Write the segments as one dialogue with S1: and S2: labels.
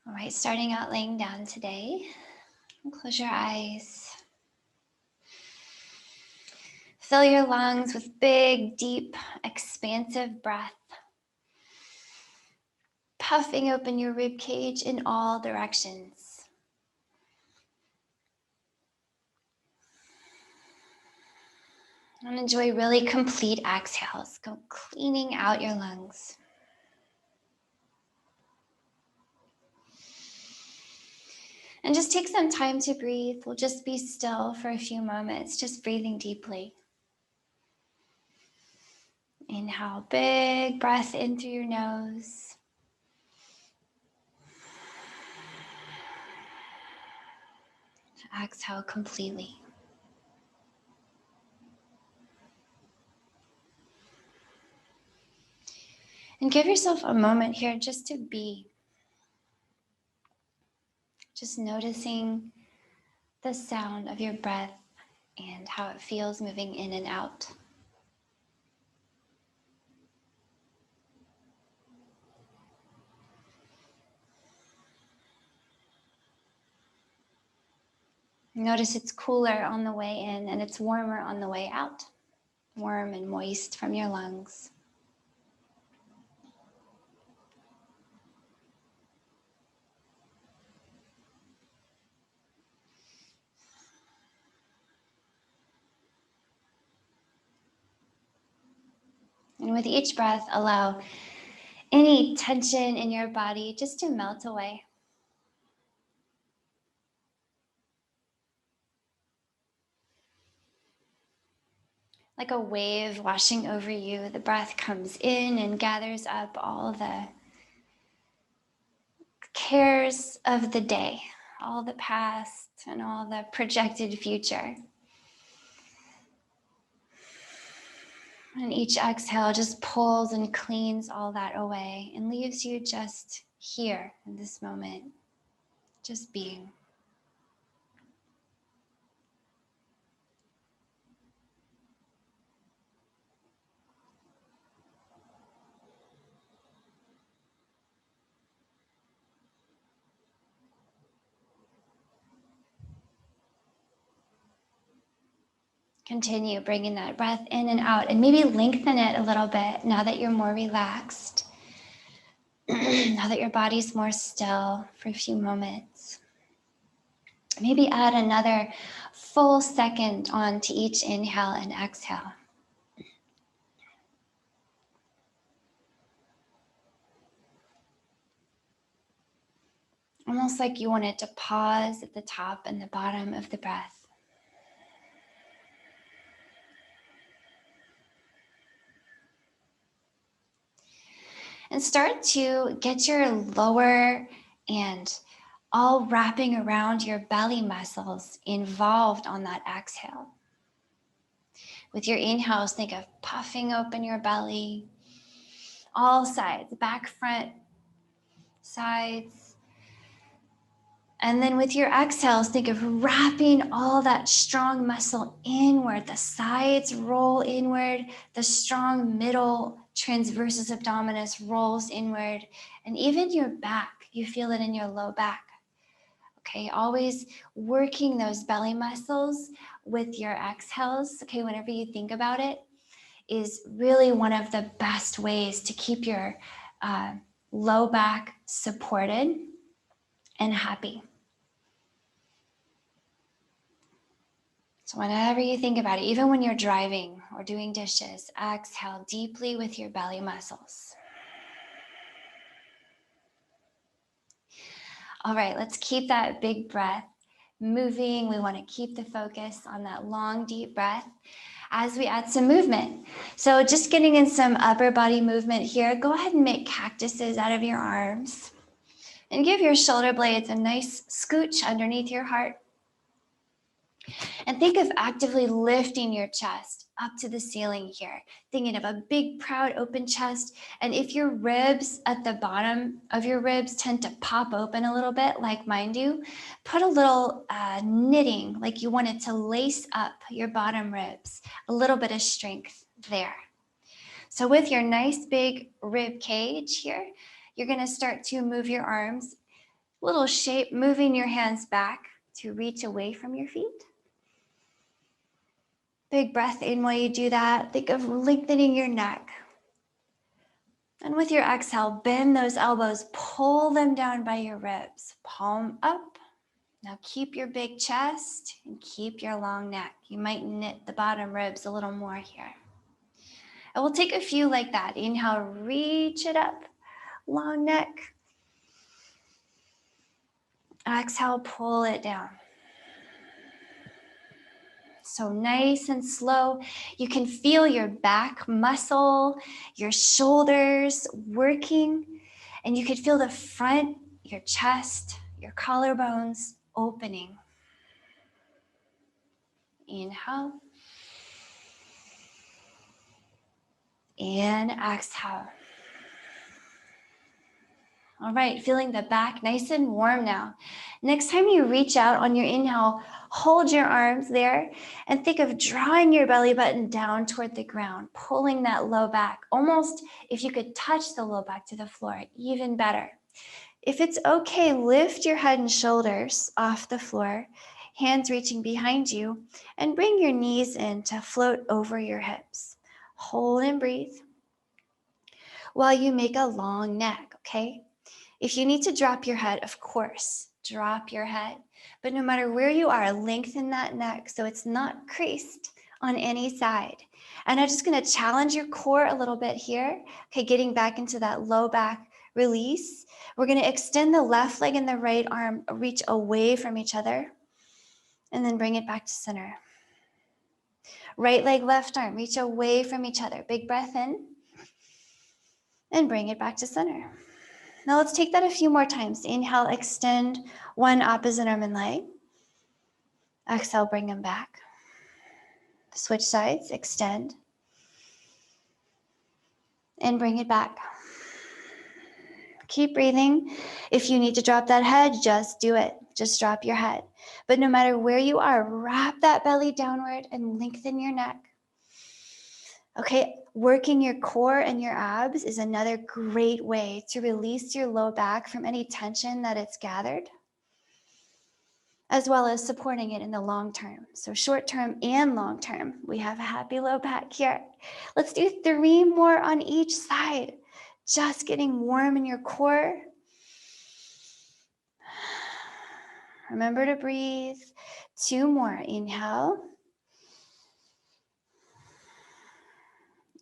S1: All right, starting out laying down today. Close your eyes. Fill your lungs with big, deep, expansive breath. Puffing open your rib cage in all directions. And enjoy really complete exhales. Go cleaning out your lungs. And just take some time to breathe. We'll just be still for a few moments, just breathing deeply. Inhale, big breath in through your nose. Exhale completely. And give yourself a moment here just to be. Just noticing the sound of your breath and how it feels moving in and out. Notice it's cooler on the way in and it's warmer on the way out. Warm and moist from your lungs. And with each breath, allow any tension in your body just to melt away. Like a wave washing over you, the breath comes in and gathers up all the cares of the day, all the past and all the projected future. And each exhale just pulls and cleans all that away and leaves you just here in this moment, just being. Continue bringing that breath in and out and maybe lengthen it a little bit now that you're more relaxed. Now that your body's more still for a few moments. Maybe add another full second on to each inhale and exhale. Almost like you wanted to pause at the top and the bottom of the breath. And start to get your lower and all wrapping around your belly muscles involved on that exhale. With your inhales, think of puffing open your belly, all sides, back, front, sides. And then with your exhales, think of wrapping all that strong muscle inward. The sides roll inward, the strong middle transversus abdominis rolls inward, and even your back, you feel it in your low back. Okay, always working those belly muscles with your exhales, okay, whenever you think about it, is really one of the best ways to keep your low back supported and happy. So whenever you think about it, even when you're driving or doing dishes, exhale deeply with your belly muscles. All right, let's keep that big breath moving. We want to keep the focus on that long, deep breath as we add some movement. So just getting in some upper body movement here. Go ahead and make cactuses out of your arms and give your shoulder blades a nice scooch underneath your heart. And think of actively lifting your chest up to the ceiling here, thinking of a big, proud, open chest. And if your ribs at the bottom of your ribs tend to pop open a little bit, like mine do, put a little knitting, like you wanted to lace up your bottom ribs, a little bit of strength there. So with your nice big rib cage here, you're going to start to move your arms Little shape, moving your hands back to reach away from your feet. Big breath in while you do that. Think of lengthening your neck. And with your exhale, bend those elbows, pull them down by your ribs, palm up. Now keep your big chest and keep your long neck. You might knit the bottom ribs a little more here. And we'll take a few like that. Inhale, reach it up, long neck. Exhale, pull it down. So nice and slow. You can feel your back muscle, your shoulders working, and you can feel the front, your chest, your collarbones opening. Inhale. And exhale. All right, feeling the back nice and warm now. Next time you reach out on your inhale, hold your arms there and think of drawing your belly button down toward the ground, pulling that low back. Almost if you could touch the low back to the floor, even better. If it's okay, lift your head and shoulders off the floor, hands reaching behind you, and bring your knees in to float over your hips. Hold and breathe while you make a long neck, okay? If you need to drop your head, of course, drop your head. But no matter where you are, lengthen that neck so it's not creased on any side. And I'm just gonna challenge your core a little bit here. Okay, getting back into that low back release. We're gonna extend the left leg and the right arm, reach away from each other, and then bring it back to center. Right leg, left arm, reach away from each other. Big breath in, and bring it back to center. Now let's take that a few more times. Inhale, extend one opposite arm and leg. Exhale, bring them back. Switch sides, extend. And bring it back. Keep breathing. If you need to drop that head, just do it. Just drop your head. But no matter where you are, wrap that belly downward and lengthen your neck. Okay, working your core and your abs is another great way to release your low back from any tension that it's gathered, as well as supporting it in the long term. So short term and long term, we have a happy low back here. Let's do 3 more on each side. Just getting warm in your core. Remember to breathe. 2 more. Inhale.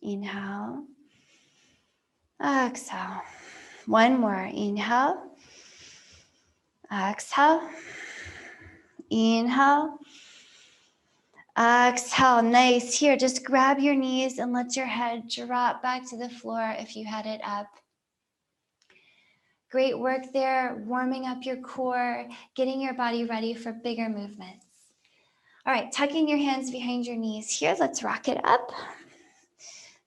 S1: Inhale. Exhale. 1 more. Inhale. Exhale. Inhale. Exhale. Nice. Here, just grab your knees and let your head drop back to the floor if you had it up. Great work there, warming up your core, getting your body ready for bigger movements. All right, tucking your hands behind your knees here. Let's rock it up.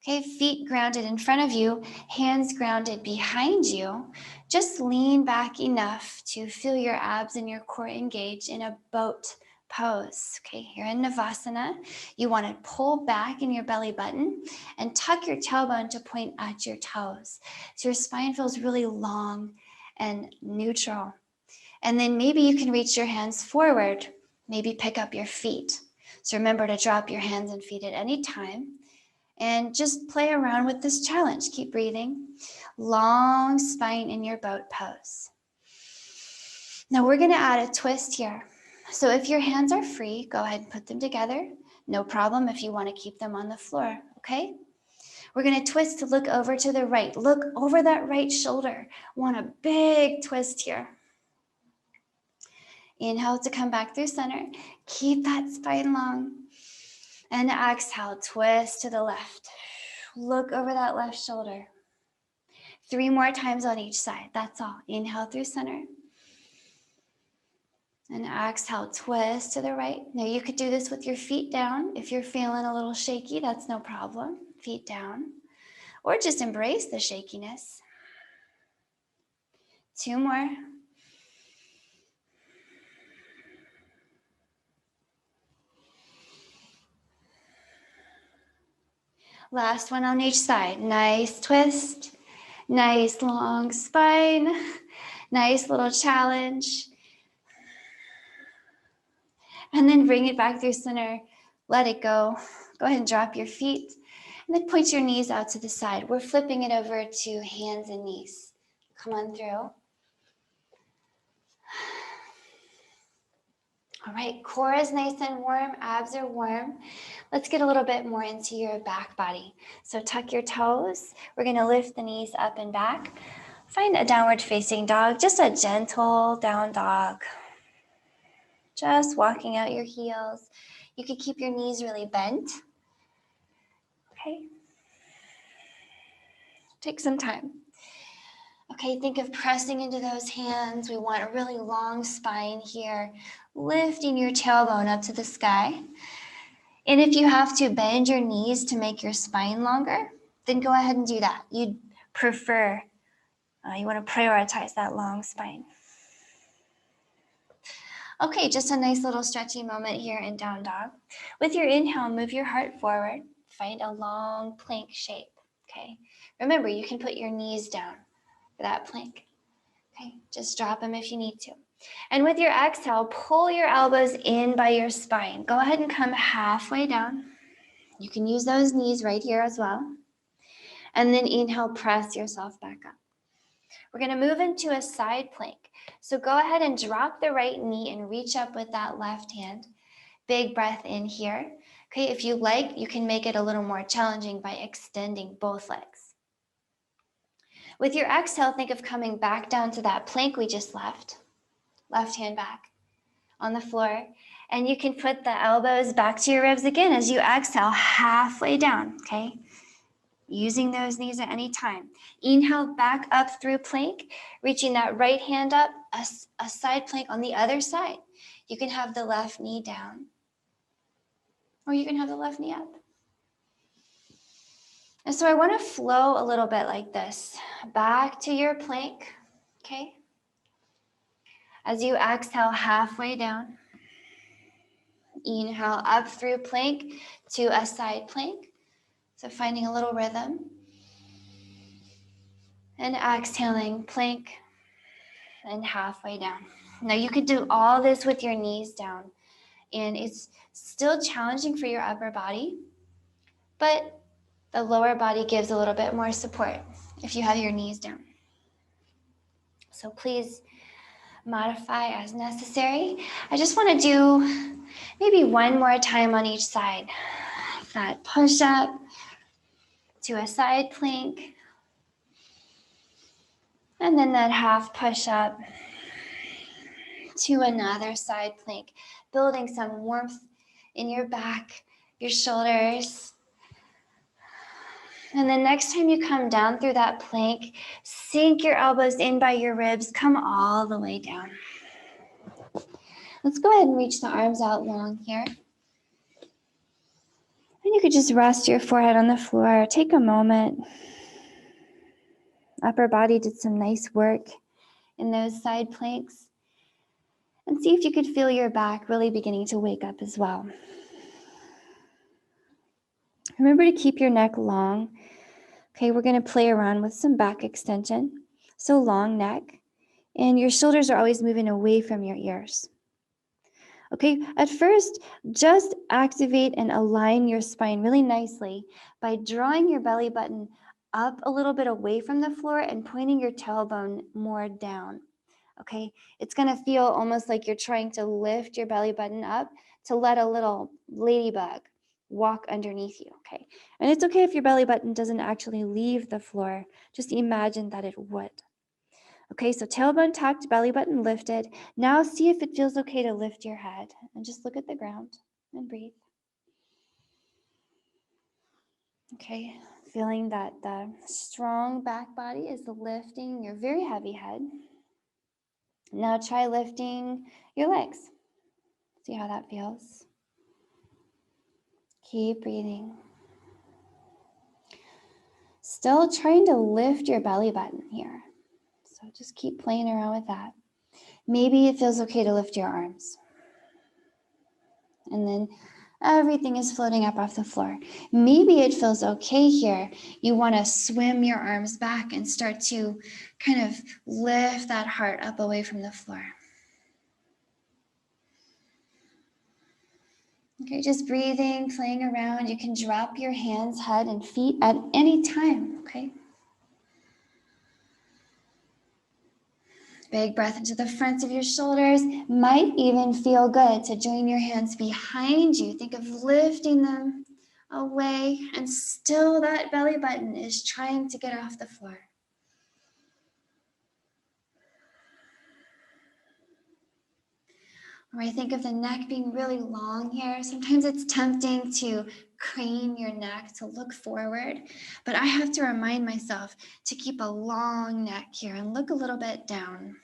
S1: Okay, feet grounded in front of you, hands grounded behind you. Just lean back enough to feel your abs and your core engage in a boat pose. Okay, here in Navasana, you want to pull back in your belly button and tuck your tailbone to point at your toes. So your spine feels really long and neutral. And then maybe you can reach your hands forward, maybe pick up your feet. So remember to drop your hands and feet at any time. And just play around with this challenge. Keep breathing. Long spine in your boat pose. Now we're going to add a twist here. So if your hands are free, go ahead and put them together. No problem if you want to keep them on the floor, okay? We're going to twist to look over to the right. Look over that right shoulder. Want a big twist here. Inhale to come back through center. Keep that spine long. And exhale, twist to the left. Look over that left shoulder. 3 more times on each side. That's all. Inhale through center. And exhale, twist to the right. Now you could do this with your feet down. If you're feeling a little shaky, that's no problem. Feet down. Or just embrace the shakiness. 2 more. Last one on each side. Nice twist. Nice long spine. Nice little challenge. And then bring it back through center. Let it go. Go ahead and drop your feet. And then point your knees out to the side. We're flipping it over to hands and knees. Come on through. All right, core is nice and warm, abs are warm. Let's get a little bit more into your back body. So tuck your toes. We're gonna lift the knees up and back. Find a downward facing dog, just a gentle down dog. Just walking out your heels. You could keep your knees really bent. Okay. Take some time. Okay, think of pressing into those hands. We want a really long spine here, lifting your tailbone up to the sky. And if you have to bend your knees to make your spine longer, then go ahead and do that. You'd prefer, you want to prioritize that long spine. Okay, just a nice little stretchy moment here in down dog. With your inhale, move your heart forward. Find a long plank shape, okay? Remember, you can put your knees down for that plank. Okay, just drop them if you need to. And with your exhale, pull your elbows in by your spine. Go ahead and come halfway down. You can use those knees right here as well. And then inhale, press yourself back up. We're gonna move into a side plank. So go ahead and drop the right knee and reach up with that left hand. Big breath in here. Okay, if you like, you can make it a little more challenging by extending both legs. With your exhale, think of coming back down to that plank we just left. Left hand back on the floor. And you can put the elbows back to your ribs again as you exhale halfway down, okay? Using those knees at any time. Inhale back up through plank, reaching that right hand up, a side plank on the other side. You can have the left knee down, or you can have the left knee up. And so I want to flow a little bit like this. Back to your plank, okay? As you exhale halfway down, inhale up through plank to a side plank. So finding a little rhythm. And exhaling, plank, and halfway down. Now you could do all this with your knees down, and it's still challenging for your upper body, but the lower body gives a little bit more support if you have your knees down. So please modify as necessary. I just want to do maybe one more time on each side. That push up to a side plank, and then that half push up to another side plank, building some warmth in your back, your shoulders. And then next time you come down through that plank, sink your elbows in by your ribs, come all the way down. Let's go ahead and reach the arms out long here. And you could just rest your forehead on the floor. Take a moment. Upper body did some nice work in those side planks. And see if you could feel your back really beginning to wake up as well. Remember to keep your neck long. Okay, we're going to play around with some back extension. So long neck. And your shoulders are always moving away from your ears. Okay, at first, just activate and align your spine really nicely by drawing your belly button up a little bit away from the floor and pointing your tailbone more down. Okay, it's gonna feel almost like you're trying to lift your belly button up to let a little ladybug walk underneath you, okay? And it's okay if your belly button doesn't actually leave the floor, just imagine that it would. Okay, so tailbone tucked, belly button lifted. Now see if it feels okay to lift your head and just look at the ground and breathe. Okay, feeling that the strong back body is lifting your very heavy head. Now try lifting your legs. See how that feels. Keep breathing. Still trying to lift your belly button here. So just keep playing around with that. Maybe it feels okay to lift your arms. And then Everything is floating up off the floor. Maybe it feels okay here. You want to swim your arms back and start to kind of lift that heart up away from the floor. Okay, just breathing, playing around. You can drop your hands, head, and feet at any time, okay? Big breath into the fronts of your shoulders. Might even feel good to join your hands behind you. Think of lifting them away, and still that belly button is trying to get off the floor. Or I think of the neck being really long here. Sometimes it's tempting to crane your neck to look forward, but I have to remind myself to keep a long neck here and look a little bit down.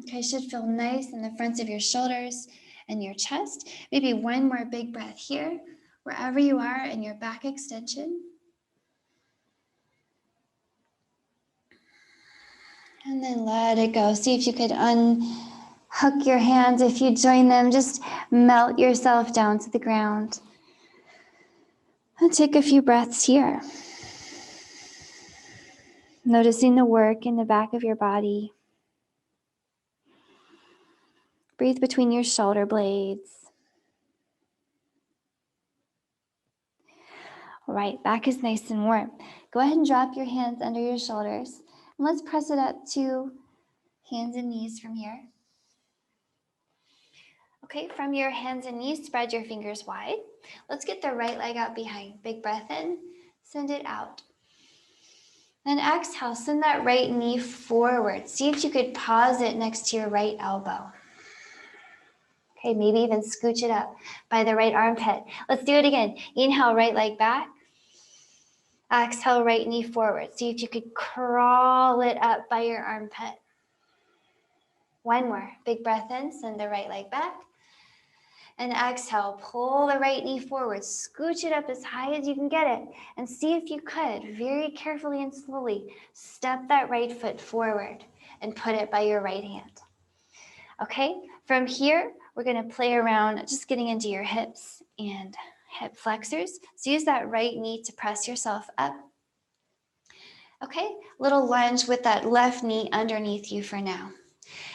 S1: Okay, should feel nice in the fronts of your shoulders and your chest. Maybe one more big breath here, wherever you are in your back extension. And then let it go. See if you could unhook your hands. If you join them, just melt yourself down to the ground. And take a few breaths here. Noticing the work in the back of your body. Breathe between your shoulder blades. All right, back is nice and warm. Go ahead and drop your hands under your shoulders. And let's press it up to hands and knees from here. Okay, from your hands and knees, spread your fingers wide. Let's get the right leg out behind. Big breath in, send it out. Then exhale, send that right knee forward. See if you could pause it next to your right elbow. Okay, maybe even scooch it up by the right armpit. Let's do it again. Inhale, right leg back. Exhale, right knee forward. See if you could crawl it up by your armpit. One more. Big breath in, send the right leg back. And exhale, pull the right knee forward. Scooch it up as high as you can get it. And see if you could, very carefully and slowly, step that right foot forward and put it by your right hand. Okay, from here, we're going to play around just getting into your hips and hip flexors. So use that right knee to press yourself up. Okay, little lunge with that left knee underneath you for now.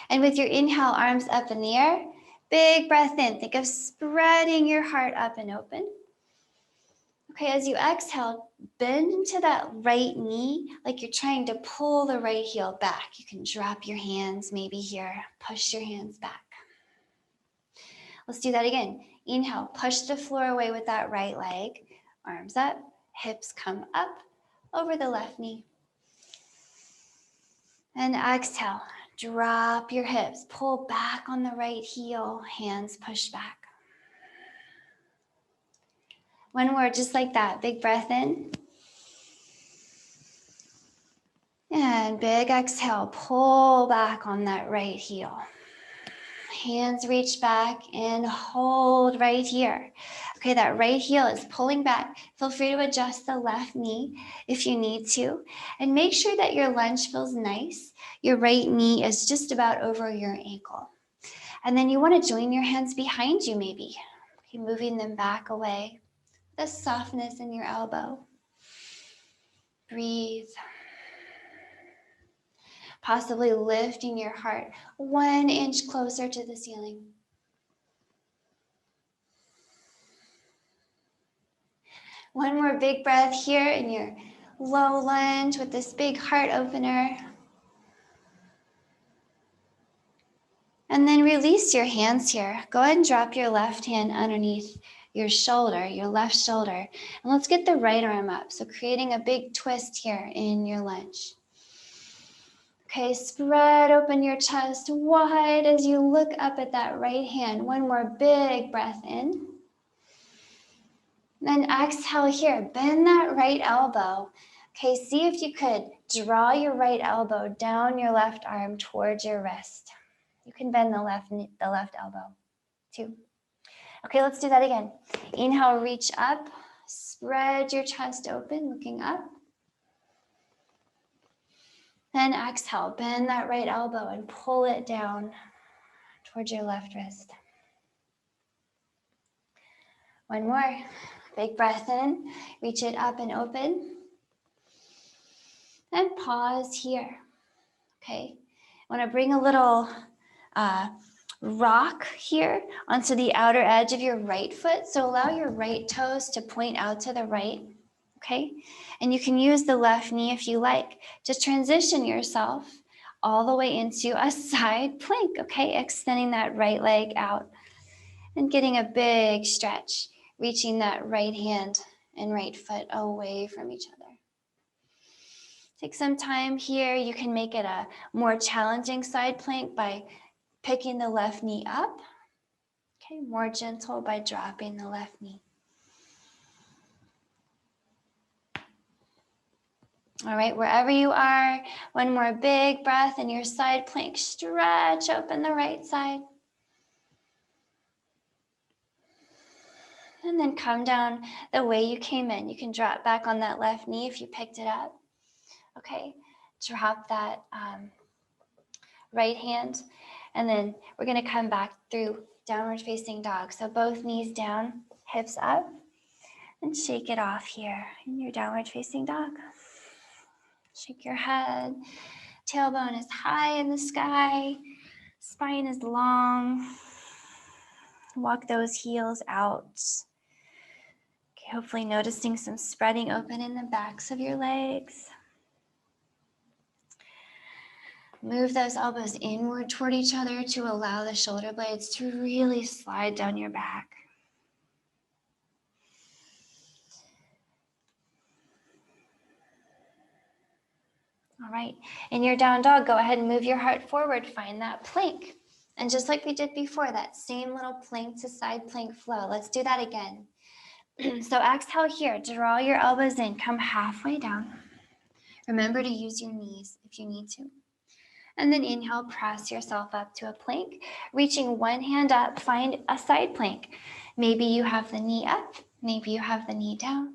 S1: And with your inhale, arms up in the air, big breath in. Think of spreading your heart up and open. Okay, as you exhale, bend into that right knee like you're trying to pull the right heel back. You can drop your hands maybe here, push your hands back. Let's do that again. Inhale, push the floor away with that right leg. Arms up, hips come up over the left knee. And exhale, drop your hips, pull back on the right heel, hands push back. One more, just like that. Big breath in. And big exhale, pull back on that right heel. Hands reach back and hold right here. Okay, that right heel is pulling back. Feel free to adjust the left knee if you need to. And make sure that your lunge feels nice. Your right knee is just about over your ankle. And then you want to join your hands behind you maybe. Okay, moving them back away. The softness in your elbow. Breathe. Possibly lifting your heart 1 inch closer to the ceiling. One more big breath here in your low lunge with this big heart opener. And then release your hands here. Go ahead and drop your left hand underneath your shoulder, your left shoulder. And let's get the right arm up. So creating a big twist here in your lunge. Okay, spread open your chest wide as you look up at that right hand. One more big breath in. Then exhale here, bend that right elbow. Okay, see if you could draw your right elbow down your left arm towards your wrist. You can bend the left elbow too. Okay, let's do that again. Inhale, reach up, spread your chest open, looking up. Then exhale, bend that right elbow and pull it down. towards your left wrist. One more. Big breath in. Reach it up and open. And pause here. Okay. I want to bring a little rock here onto the outer edge of your right foot. So allow your right toes to point out to the right. Okay. And you can use the left knee if you like. Just transition yourself all the way into a side plank. Okay. Extending that right leg out and getting a big stretch, reaching that right hand and right foot away from each other. Take some time here. You can make it a more challenging side plank by picking the left knee up. Okay, more gentle by dropping the left knee. All right, wherever you are, one more big breath in your side plank. Stretch open the right side. And then come down the way you came in. You can drop back on that left knee if you picked it up. Okay, drop that right hand. And then we're going to come back through downward facing dog. So both knees down, hips up, and shake it off here in your downward facing dog. Shake your head. Tailbone is high in the sky. Spine is long. Walk those heels out. Okay, hopefully noticing some spreading open in the backs of your legs. Move those elbows inward toward each other to allow the shoulder blades to really slide down your back. All right, in your down dog, go ahead and move your heart forward, find that plank. And just like we did before, that same little plank to side plank flow. Let's do that again. So exhale here, draw your elbows in, come halfway down. Remember to use your knees if you need to. And then inhale, press yourself up to a plank. Reaching one hand up, find a side plank. Maybe you have the knee up, maybe you have the knee down.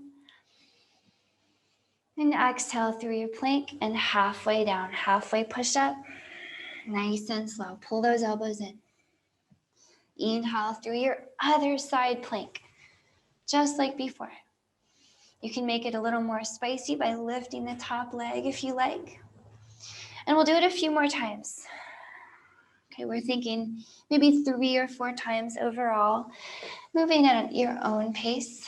S1: And exhale through your plank and halfway down, halfway push up. Nice and slow. Pull those elbows in. Inhale through your other side plank, just like before. You can make it a little more spicy by lifting the top leg if you like. And we'll do it a few more times. Okay, we're thinking maybe 3 or 4 times overall, moving at your own pace.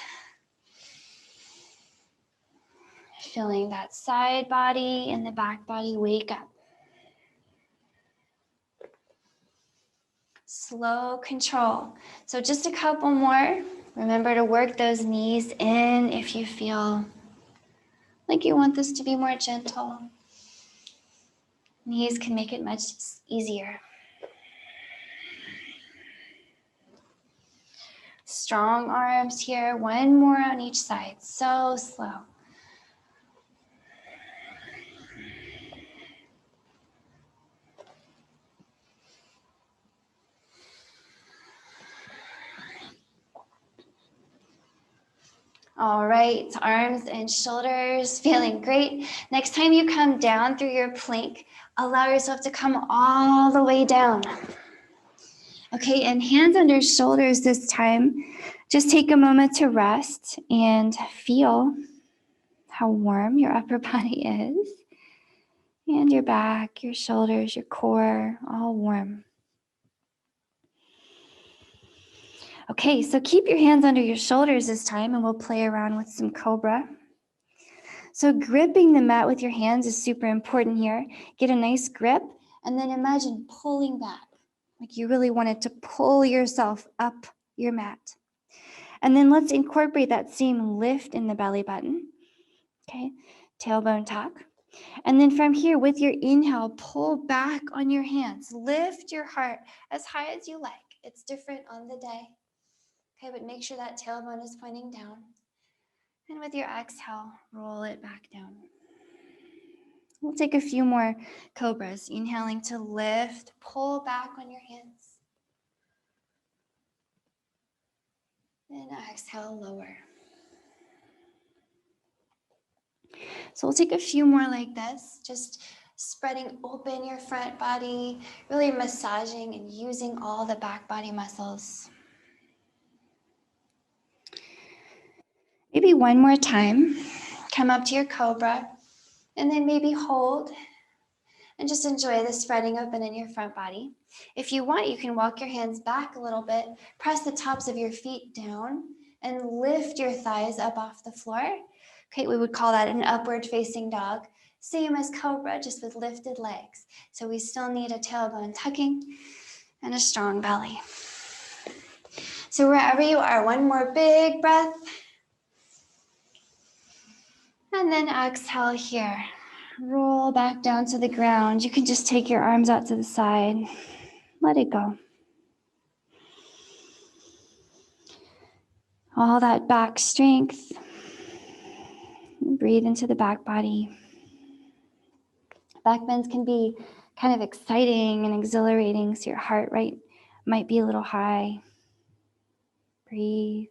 S1: Feeling that side body and the back body wake up. Slow control. So just a couple more. Remember to work those knees in if you feel like you want this to be more gentle. Knees can make it much easier. Strong arms here. One more on each side. So slow. All right, arms and shoulders, feeling great. Next time you come down through your plank, allow yourself to come all the way down. Okay, and hands under shoulders this time. Just take a moment to rest and feel how warm your upper body is. And your back, your shoulders, your core, all warm. Okay, so keep your hands under your shoulders this time and we'll play around with some cobra. So gripping the mat with your hands is super important here. Get a nice grip and then imagine pulling back. Like you really wanted to pull yourself up your mat. And then let's incorporate that same lift in the belly button. Okay, tailbone tuck. And then from here, with your inhale, pull back on your hands. Lift your heart as high as you like. It's different on the day. Okay, but make sure that tailbone is pointing down. And with your exhale, roll it back down. We'll take a few more cobras. Inhaling to lift, pull back on your hands. And exhale, lower. So we'll take a few more like this. Just Spreading open your front body, really massaging and using all the back body muscles. Maybe one more time. Come up to your cobra, and then maybe hold and just enjoy the spreading open in your front body. If you want, you can walk your hands back a little bit, press the tops of your feet down, and lift your thighs up off the floor. Okay, we would call that an upward facing dog. Same as cobra, just with lifted legs. So we still need a tailbone tucking and a strong belly. So wherever you are, one more big breath. And then exhale here. Roll back down to the ground. You can just take your arms out to the side. Let it go. All that back strength. Breathe into the back body. Back bends can be kind of exciting and exhilarating, so your heart rate might be a little high. Breathe.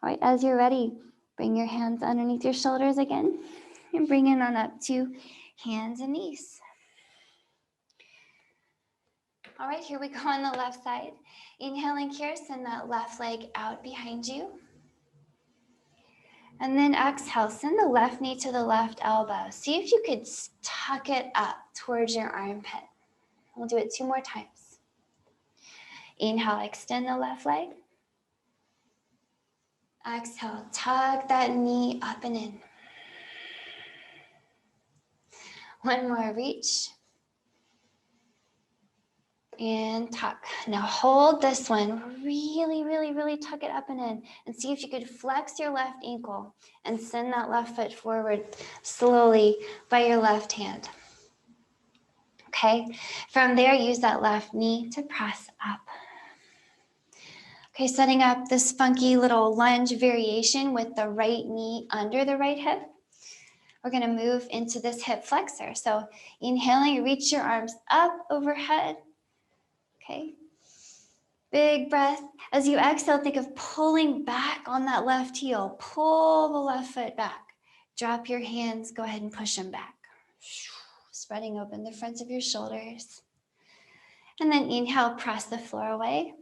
S1: All right, as you're ready, bring your hands underneath your shoulders again and bring it on up to hands and knees. All right, here we go on the left side. Inhaling here, send that left leg out behind you. And then exhale, send the left knee to the left elbow. See if you could tuck it up towards your armpit. We'll do it 2 more times. Inhale, extend the left leg. Exhale, tuck that knee up and in. One more, reach. And tuck. Now hold this one. Really, really, really tuck it up and in. And see if you could flex your left ankle and send that left foot forward slowly by your left hand. Okay? From there, use that left knee to press up. Okay, setting up this funky little lunge variation with the right knee under the right hip. We're gonna move into this hip flexor. So inhaling, reach your arms up overhead. Okay, big breath. As you exhale, think of pulling back on that left heel. Pull the left foot back. Drop your hands, go ahead and push them back. Spreading open the fronts of your shoulders. And then inhale, press the floor away.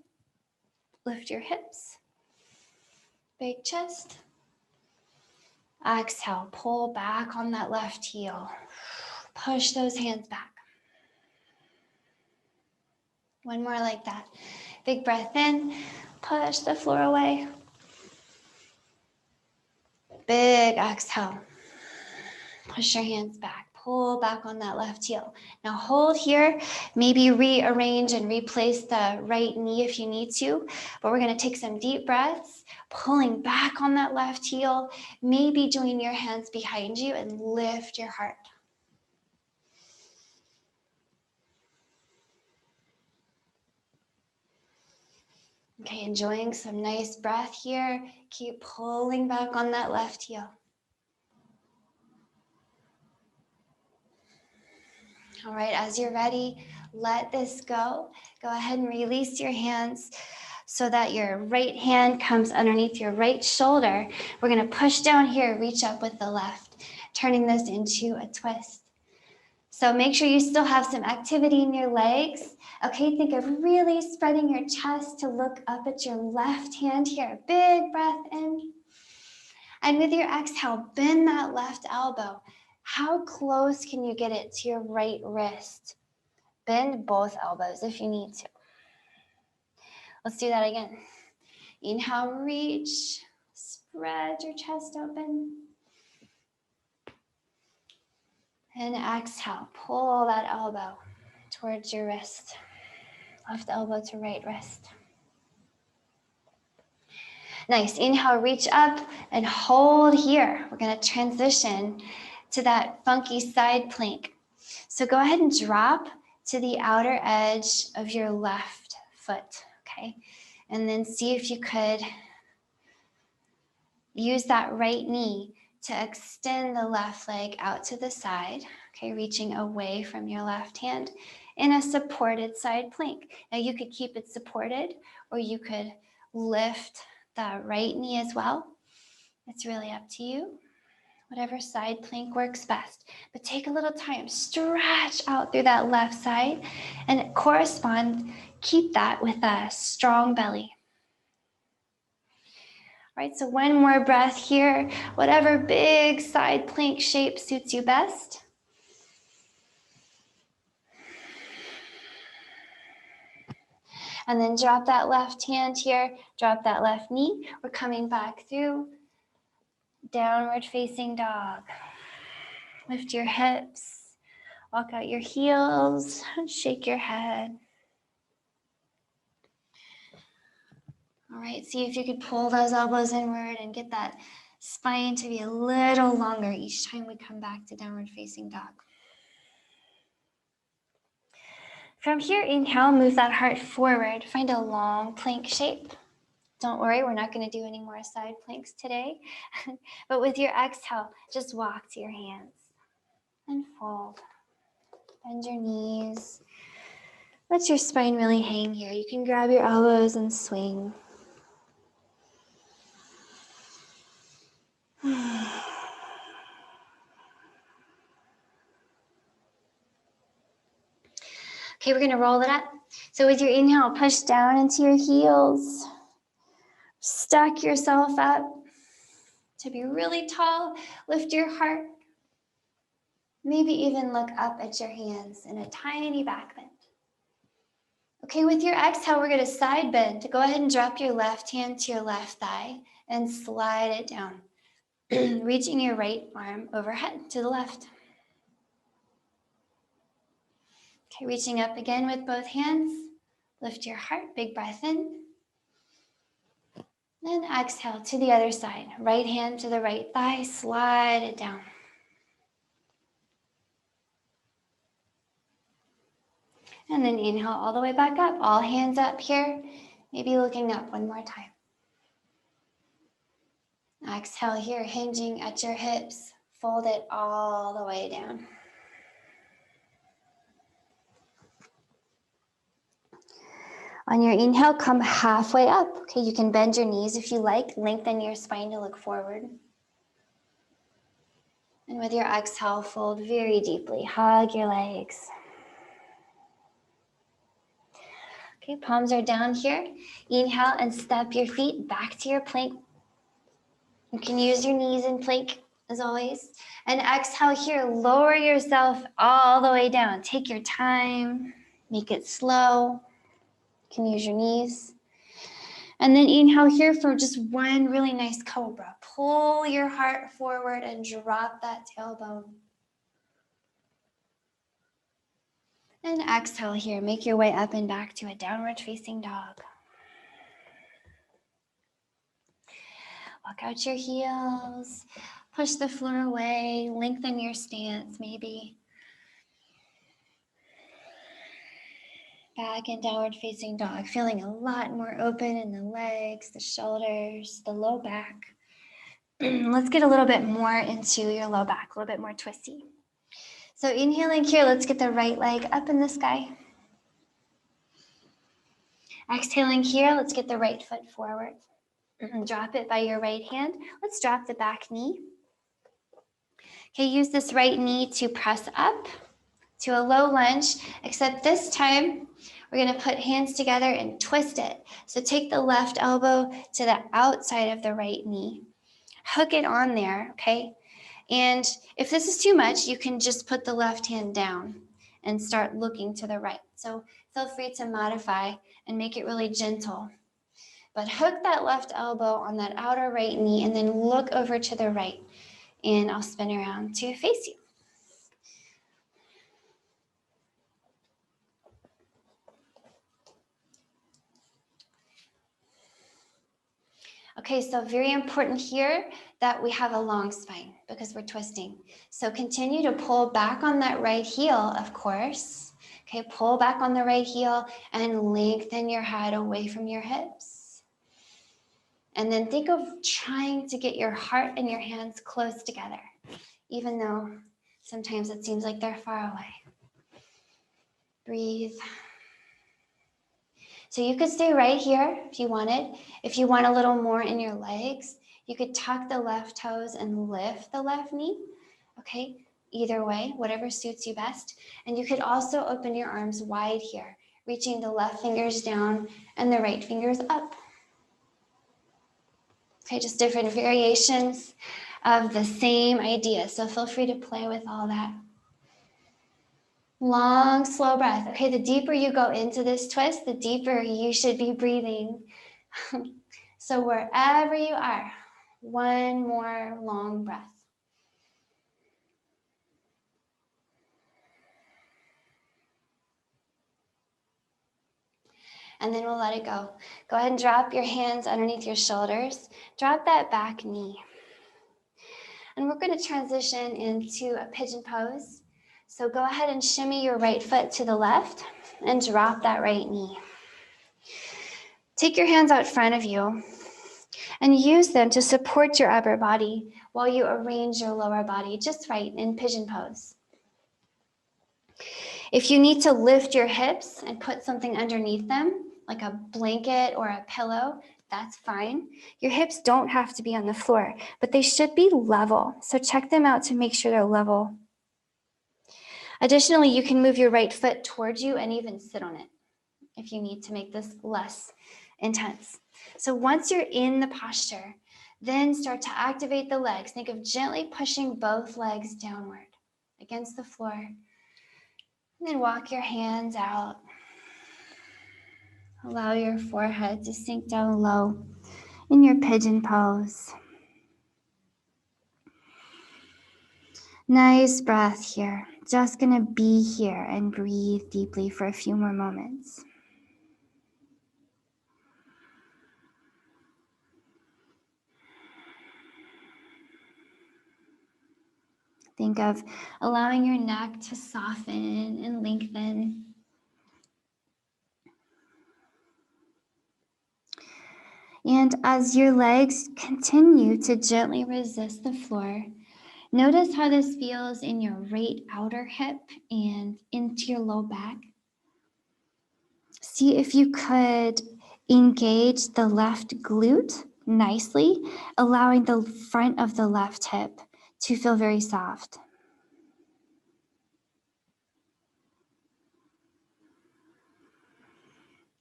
S1: Lift your hips. Big chest. Exhale, pull back on that left heel. Push those hands back. One more like that. Big breath in, push the floor away. Big exhale. Push your hands back. Pull back on that left heel. Now hold here. Maybe rearrange and replace the right knee if you need to. But we're going to take some deep breaths, pulling back on that left heel. Maybe join your hands behind you and lift your heart. Okay, enjoying some nice breath here. Keep pulling back on that left heel. All right, as you're ready, let this go. Go ahead and release your hands so that your right hand comes underneath your right shoulder. We're gonna push down here, reach up with the left, turning this into a twist. So make sure you still have some activity in your legs. Okay, think of really spreading your chest to look up at your left hand here. Big breath in. And with your exhale, bend that left elbow. How close can you get it to your right wrist? Bend both elbows if you need to. Let's do that again. Inhale, reach, spread your chest open. And exhale, pull that elbow towards your wrist. Left elbow to right wrist. Nice, inhale, reach up and hold here. We're gonna transition to that funky side plank. So go ahead and drop to the outer edge of your left foot, okay? And then see if you could use that right knee to extend the left leg out to the side, okay? Reaching away from your left hand in a supported side plank. Now you could keep it supported, or you could lift the right knee as well. It's really up to you, whatever side plank works best. But take a little time, stretch out through that left side, and keep that with a strong belly. All right, so one more breath here, whatever big side plank shape suits you best. And then drop that left hand here, drop that left knee. We're coming back through downward facing dog. Lift your hips, walk out your heels, shake your head. All right, see if you could pull those elbows inward and get that spine to be a little longer each time we come back to downward facing dog. From here, inhale, move that heart forward. Find a long plank shape. Don't worry, we're not going to do any more side planks today. But with your exhale, just walk to your hands and fold. Bend your knees. Let your spine really hang here. You can grab your elbows and swing. Okay, we're going to roll it up. So with your inhale, push down into your heels. Stack yourself up to be really tall. Lift your heart. Maybe even look up at your hands in a tiny back bend. Okay, with your exhale, we're going to side bend. Go ahead and drop your left hand to your left thigh and slide it down, reaching your right arm overhead to the left. Okay, reaching up again with both hands. Lift your heart, big breath in. Then exhale to the other side. Right hand to the right thigh, slide it down. And then inhale all the way back up. All hands up here. Maybe looking up one more time. Exhale here, hinging at your hips. Fold it all the way down. On your inhale, come halfway up. Okay, you can bend your knees if you like. Lengthen your spine to look forward. And with your exhale, fold very deeply. Hug your legs. Okay, palms are down here. Inhale and step your feet back to your plank. You can use your knees in plank as always. And exhale here, lower yourself all the way down. Take your time, make it slow. You can use your knees. And then inhale here for just one really nice cobra. Pull your heart forward and drop that tailbone. And exhale here, make your way up and back to a downward facing dog. Walk out your heels, push the floor away, lengthen your stance maybe. Back in downward facing dog, feeling a lot more open in the legs, the shoulders, the low back. Let's get a little bit more into your low back, a little bit more twisty. So inhaling here, let's get the right leg up in the sky. Exhaling here, let's get the right foot forward. Drop it by your right hand. Let's drop the back knee. Okay, use this right knee to press up to a low lunge, except this time we're going to put hands together and twist it. So take the left elbow to the outside of the right knee. Hook it on there, okay? And if this is too much, you can just put the left hand down and start looking to the right. So feel free to modify and make it really gentle. But hook that left elbow on that outer right knee and then look over to the right. And I'll spin around to face you. Okay, so very important here that we have a long spine because we're twisting. So continue to pull back on that right heel, of course. Okay, pull back on the right heel and lengthen your head away from your hips. And then think of trying to get your heart and your hands close together, even though sometimes it seems like they're far away. Breathe. So you could stay right here if you wanted. If you want a little more in your legs, you could tuck the left toes and lift the left knee. Okay, either way, whatever suits you best. And you could also open your arms wide here, reaching the left fingers down and the right fingers up. Okay, just different variations of the same idea. So feel free to play with all that. Long, slow breath. Okay, the deeper you go into this twist, the deeper you should be breathing. So wherever you are, one more long breath. And then we'll let it go. Go ahead and drop your hands underneath your shoulders. Drop that back knee. And we're going to transition into a pigeon pose. So go ahead and shimmy your right foot to the left and drop that right knee. Take your hands out front of you and use them to support your upper body while you arrange your lower body just right in pigeon pose. If you need to lift your hips and put something underneath them, like a blanket or a pillow, that's fine. Your hips don't have to be on the floor, but they should be level. So check them out to make sure they're level. Additionally, you can move your right foot towards you and even sit on it if you need to make this less intense. So once you're in the posture, then start to activate the legs. Think of gently pushing both legs downward against the floor. And then walk your hands out. Allow your forehead to sink down low in your pigeon pose. Nice breath here. Just gonna be here and breathe deeply for a few more moments. Think of allowing your neck to soften and lengthen. And as your legs continue to gently resist the floor, notice how this feels in your right outer hip and into your low back. See if you could engage the left glute nicely, allowing the front of the left hip to feel very soft.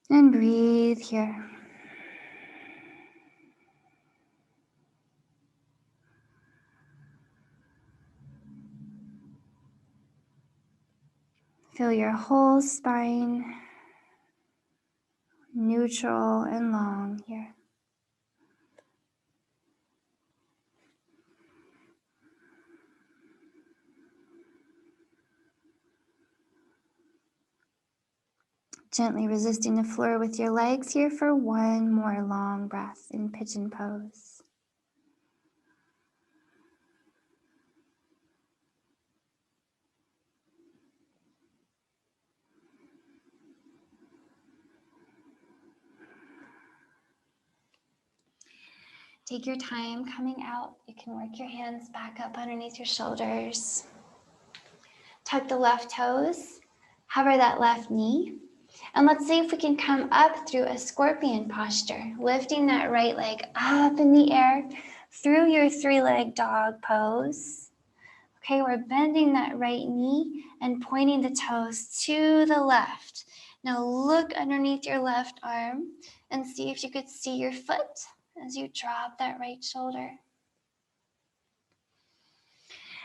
S1: And breathe here. Feel your whole spine neutral and long here. Gently resisting the floor with your legs here for one more long breath in pigeon pose. Take your time coming out. You can work your hands back up underneath your shoulders. Tuck the left toes, hover that left knee, and let's see if we can come up through a scorpion posture, lifting that right leg up in the air through your three-leg dog pose. Okay, we're bending that right knee and pointing the toes to the left. Now look underneath your left arm and see if you could see your foot as you drop that right shoulder.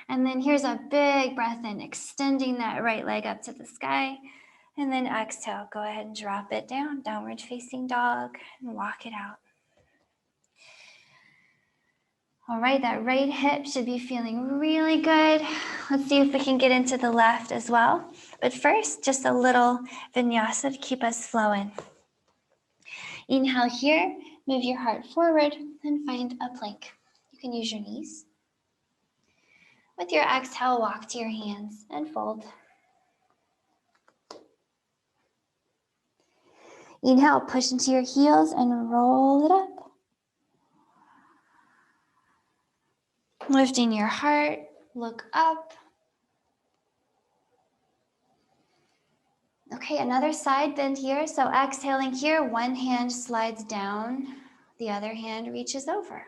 S1: And then here's a big breath in, extending that right leg up to the sky. And then exhale, go ahead and drop it down, downward facing dog, and walk it out. All right, that right hip should be feeling really good. Let's see if we can get into the left as well. But first, just a little vinyasa to keep us flowing. Inhale here, move your heart forward and find a plank. You can use your knees. With your exhale, walk to your hands and fold. Inhale, push into your heels and roll it up. Lifting your heart, look up. Okay, another side bend here. So exhaling here, one hand slides down, the other hand reaches over.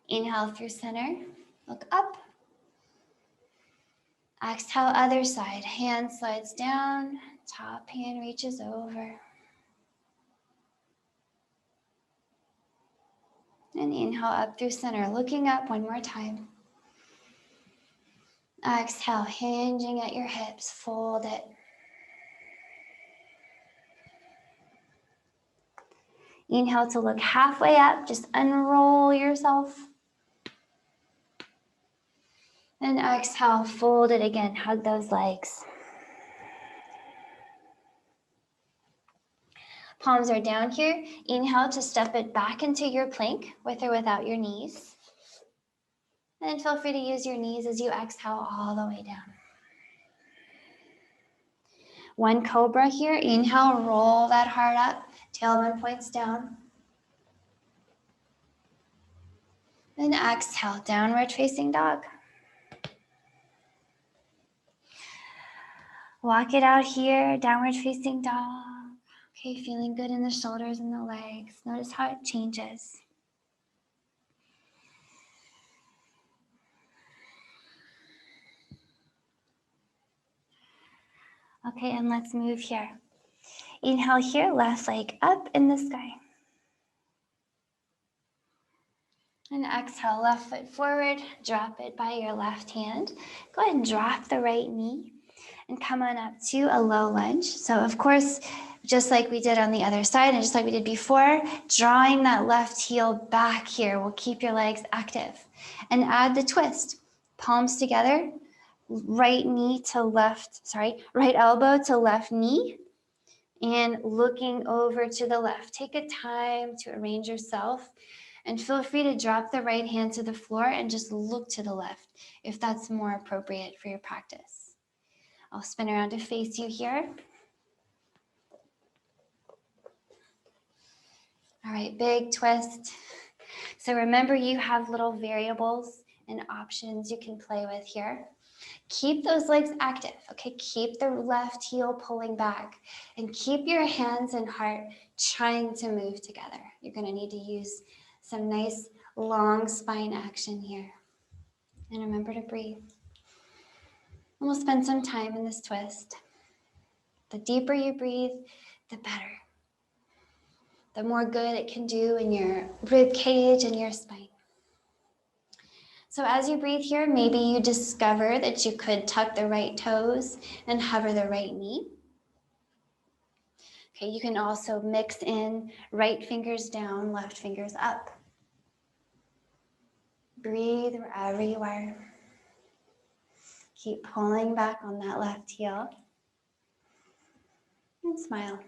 S1: Inhale through center, look up. Exhale, other side, hand slides down, top hand reaches over. And inhale up through center, looking up one more time. Exhale, hinging at your hips, fold it. Inhale to look halfway up, just unroll yourself. And exhale, fold it again, hug those legs. Palms are down here. Inhale to step it back into your plank with or without your knees. And feel free to use your knees as you exhale all the way down. One cobra here. Inhale, roll that heart up. Tailbone points down. Then exhale, downward facing dog. Walk it out here, downward facing dog. Okay, feeling good in the shoulders and the legs. Notice how it changes. Okay, and let's move here. Inhale here, left leg up in the sky. And exhale, left foot forward, drop it by your left hand. Go ahead and drop the right knee and come on up to a low lunge. So of course, just like we did on the other side and just like we did before, drawing that left heel back here will keep your legs active. And add the twist. Palms together, right elbow to left knee, and looking over to the left. Take a time to arrange yourself and feel free to drop the right hand to the floor and just look to the left if that's more appropriate for your practice. I'll spin around to face you here. All right, big twist. So remember, you have little variables and options you can play with here. Keep those legs active, okay? Keep the left heel pulling back and keep your hands and heart trying to move together. You're gonna need to use some nice long spine action here. And remember to breathe. And we'll spend some time in this twist. The deeper you breathe, the better. The more good it can do in your rib cage and your spine. So as you breathe here, maybe you discover that you could tuck the right toes and hover the right knee. Okay, you can also mix in right fingers down, left fingers up. Breathe wherever you are. Keep pulling back on that left heel. And smile.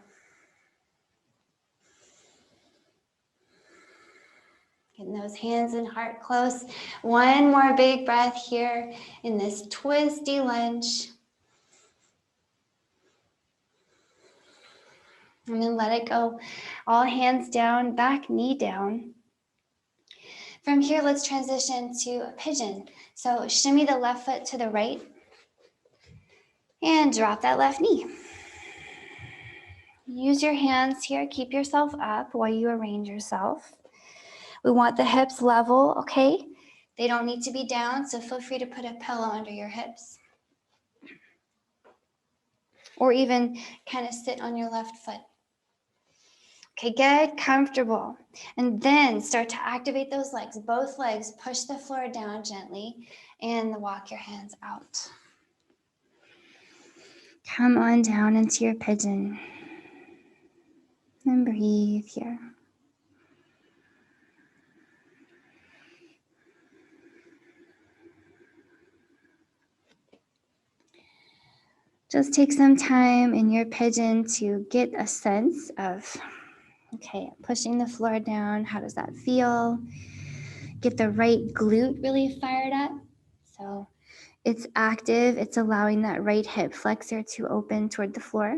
S1: Getting those hands and heart close. One more big breath here in this twisty lunge. And then let it go. All hands down, back knee down. From here, let's transition to a pigeon. So shimmy the left foot to the right and drop that left knee. Use your hands here. Keep yourself up while you arrange yourself. We want the hips level, okay? They don't need to be down, so feel free to put a pillow under your hips. Or even kind of sit on your left foot. Okay, get comfortable. And then start to activate those legs. Both legs, push the floor down gently and walk your hands out. Come on down into your pigeon. And breathe here. Just take some time in your pigeon to get a sense of, okay, pushing the floor down. How does that feel? Get the right glute really fired up. So it's active. It's allowing that right hip flexor to open toward the floor.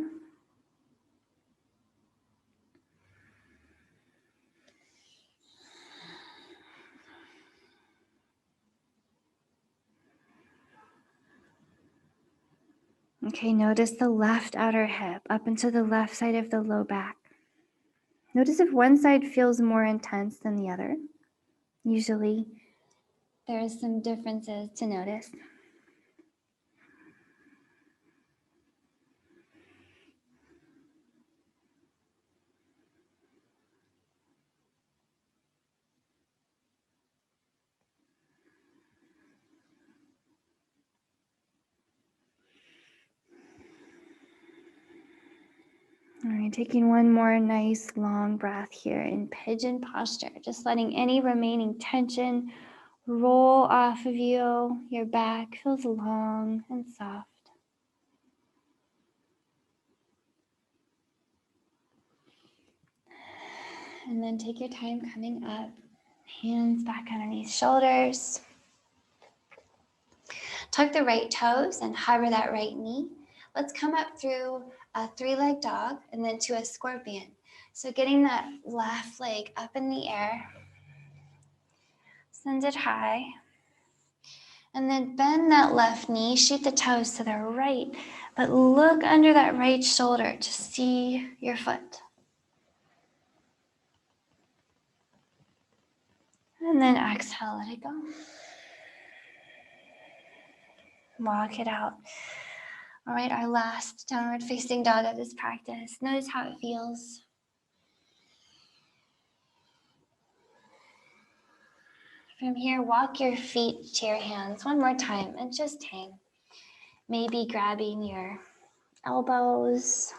S1: Okay, notice the left outer hip up into the left side of the low back. Notice if one side feels more intense than the other. Usually, there's some differences to notice. All right, taking one more nice long breath here in pigeon posture, just letting any remaining tension roll off of you. Your back feels long and soft. And then take your time coming up, hands back underneath shoulders. Tuck the right toes and hover that right knee. Let's come up through a three-legged dog and then to a scorpion. So getting that left leg up in the air, send it high, and then bend that left knee, shoot the toes to the right, but look under that right shoulder to see your foot. And then exhale, let it go. Walk it out. All right, our last downward facing dog of this practice. Notice how it feels. From here, walk your feet to your hands one more time and just hang. Maybe grabbing your elbows.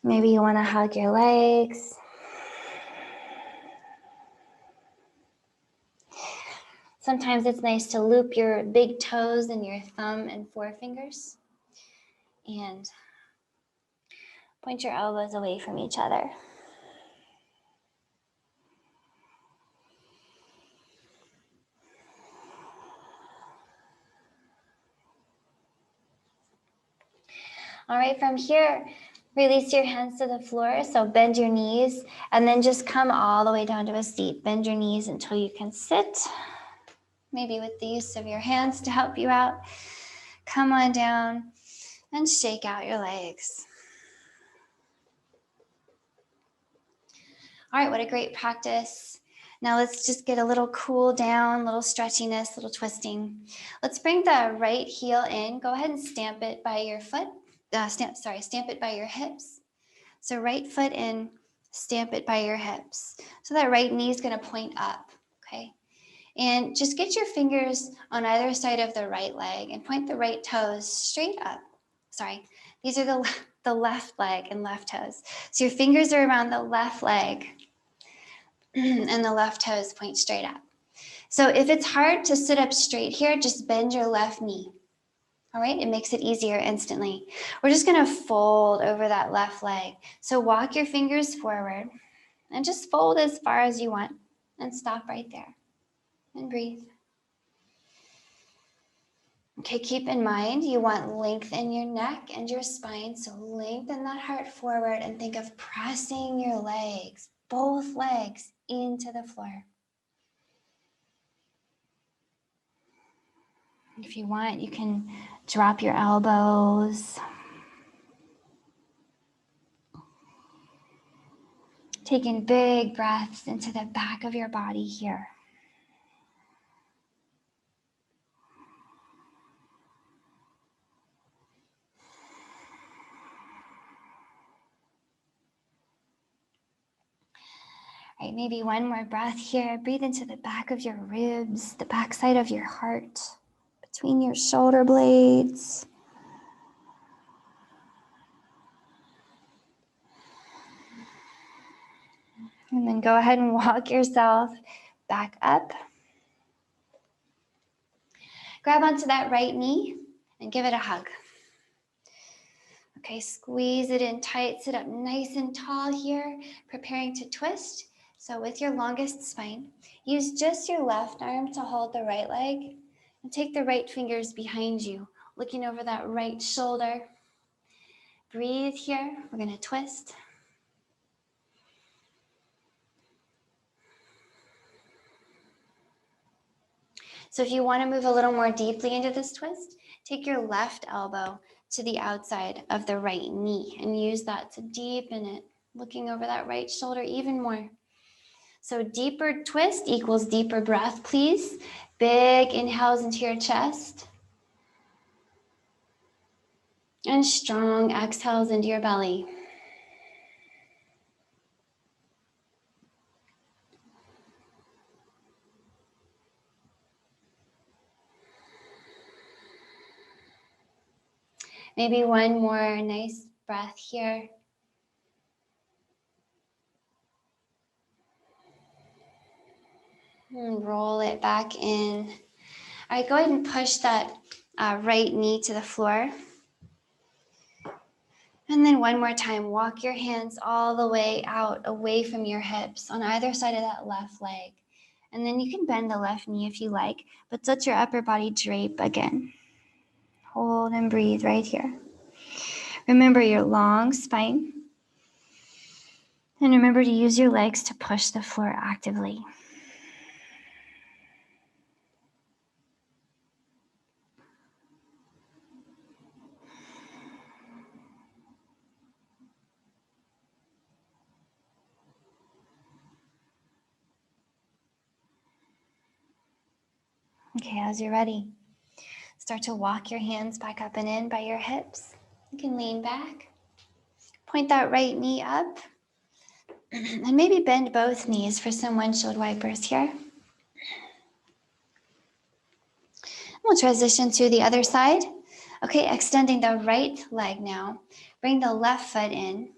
S1: Maybe you want to hug your legs. Sometimes it's nice to loop your big toes and your thumb and forefingers and point your elbows away from each other. All right, from here, release your hands to the floor. So bend your knees and then just come all the way down to a seat. Bend your knees until you can sit, maybe with the use of your hands to help you out. Come on down and shake out your legs. All right, what a great practice. Now let's just get a little cool down, little stretchiness, little twisting. Let's bring the right heel in. Go ahead and stamp it by your foot. Stamp it by your hips. So right foot in, stamp it by your hips. So that right knee is going to point up, okay? And just get your fingers on either side of the right leg and point the right toes straight up. Sorry, these are the left leg and left toes. So your fingers are around the left leg and the left toes point straight up. So if it's hard to sit up straight here, just bend your left knee. All right, it makes it easier instantly. We're just gonna fold over that left leg. So walk your fingers forward and just fold as far as you want and stop right there and breathe. Okay, keep in mind you want length in your neck and your spine, so lengthen that heart forward and think of pressing your legs, both legs, into the floor. If you want, you can drop your elbows. Taking big breaths into the back of your body here. All right, maybe one more breath here. Breathe into the back of your ribs, the back side of your heart, between your shoulder blades. And then go ahead and walk yourself back up. Grab onto that right knee and give it a hug. Okay, squeeze it in tight, sit up nice and tall here, preparing to twist. So with your longest spine, use just your left arm to hold the right leg and take the right fingers behind you, looking over that right shoulder. Breathe here, we're gonna twist. So if you want to move a little more deeply into this twist, take your left elbow to the outside of the right knee and use that to deepen it, looking over that right shoulder even more. So deeper twist equals deeper breath, please. Big inhales into your chest. And strong exhales into your belly. Maybe one more nice breath here. And roll it back in. All right, go ahead and push that right knee to the floor. And then one more time, walk your hands all the way out, away from your hips on either side of that left leg. And then you can bend the left knee if you like, but let your upper body drape again. Hold and breathe right here. Remember your long spine. And remember to use your legs to push the floor actively. Okay, as you're ready, start to walk your hands back up and in by your hips. You can lean back, point that right knee up, and maybe bend both knees for some windshield wipers here. We'll transition to the other side. Okay, extending the right leg now. Bring the left foot in.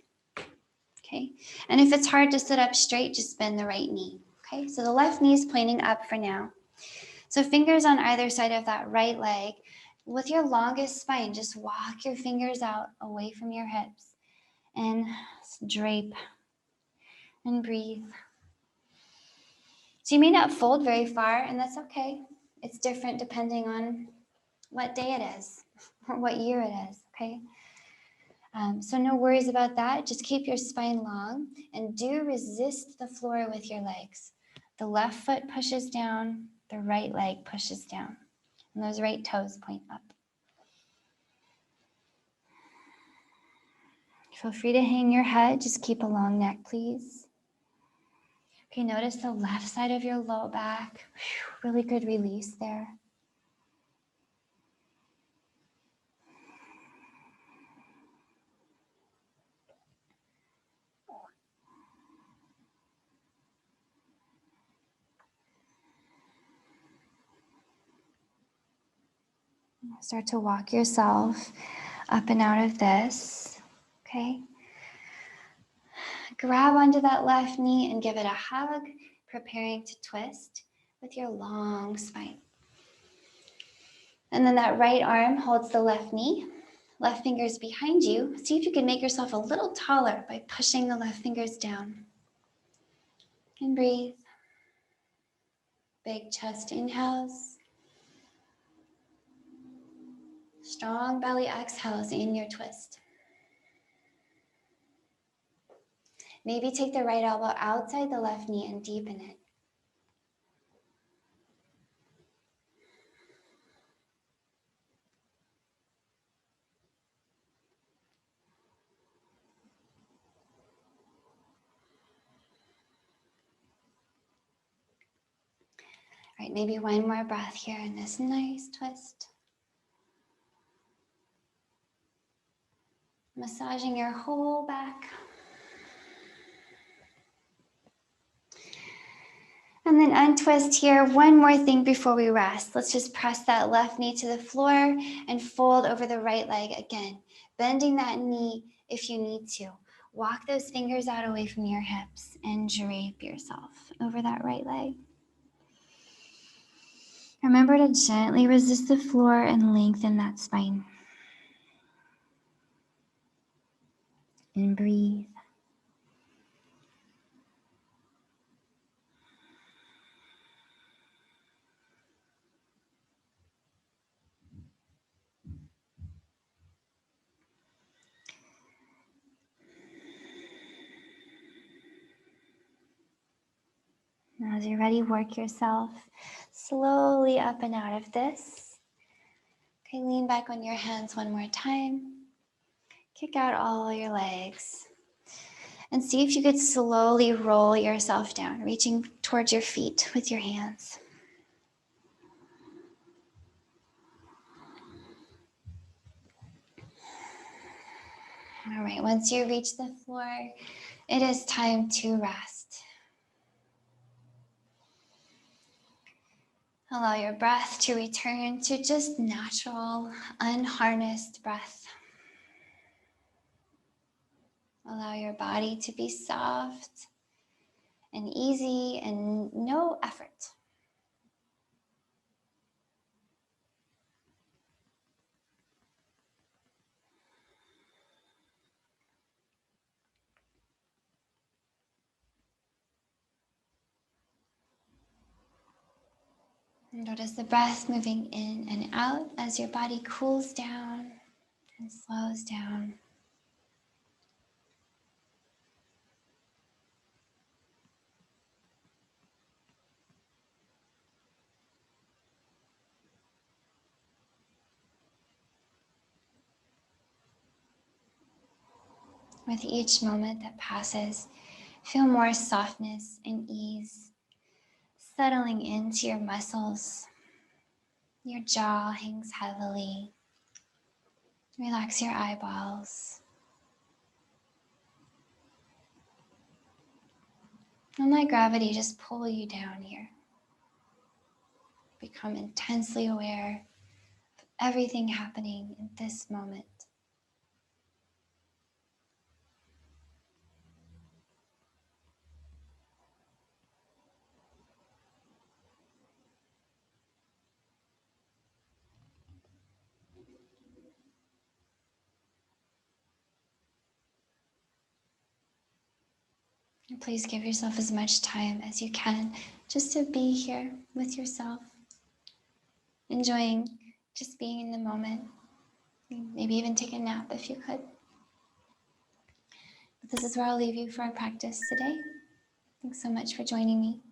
S1: Okay, and if it's hard to sit up straight, just bend the right knee. Okay, so the left knee is pointing up for now. So fingers on either side of that right leg. With your longest spine, just walk your fingers out away from your hips and drape and breathe. So you may not fold very far, and that's okay. It's different depending on what day it is or what year it is, okay? So no worries about that. Just keep your spine long and do resist the floor with your legs. The left foot pushes down, the right leg pushes down, and those right toes point up. Feel free to hang your head. Just keep a long neck, please. Okay, notice the left side of your low back. Really good release there. Start to walk yourself up and out of this, okay? Grab onto that left knee and give it a hug, preparing to twist with your long spine. And then that right arm holds the left knee, left fingers behind you. See if you can make yourself a little taller by pushing the left fingers down. And breathe. Big chest inhales. Strong belly exhales in your twist. Maybe take the right elbow outside the left knee and deepen it. All right, maybe one more breath here in this nice twist. Massaging your whole back. And then untwist here. One more thing before we rest. Let's just press that left knee to the floor and fold over the right leg again. Bending that knee if you need to. Walk those fingers out away from your hips and drape yourself over that right leg. Remember to gently resist the floor and lengthen that spine. And breathe. Now, as you're ready, work yourself slowly up and out of this. Okay, lean back on your hands one more time. Kick out all your legs. And see if you could slowly roll yourself down, reaching towards your feet with your hands. All right, once you reach the floor, it is time to rest. Allow your breath to return to just natural, unharnessed breath. Allow your body to be soft and easy and no effort. Notice the breath moving in and out as your body cools down and slows down. With each moment that passes, feel more softness and ease settling into your muscles. Your jaw hangs heavily. Relax your eyeballs. And let gravity just pull you down here. Become intensely aware of everything happening in this moment. And please give yourself as much time as you can just to be here with yourself, enjoying just being in the moment. Maybe even take a nap if you could. But this is where I'll leave you for our practice today. Thanks so much for joining me.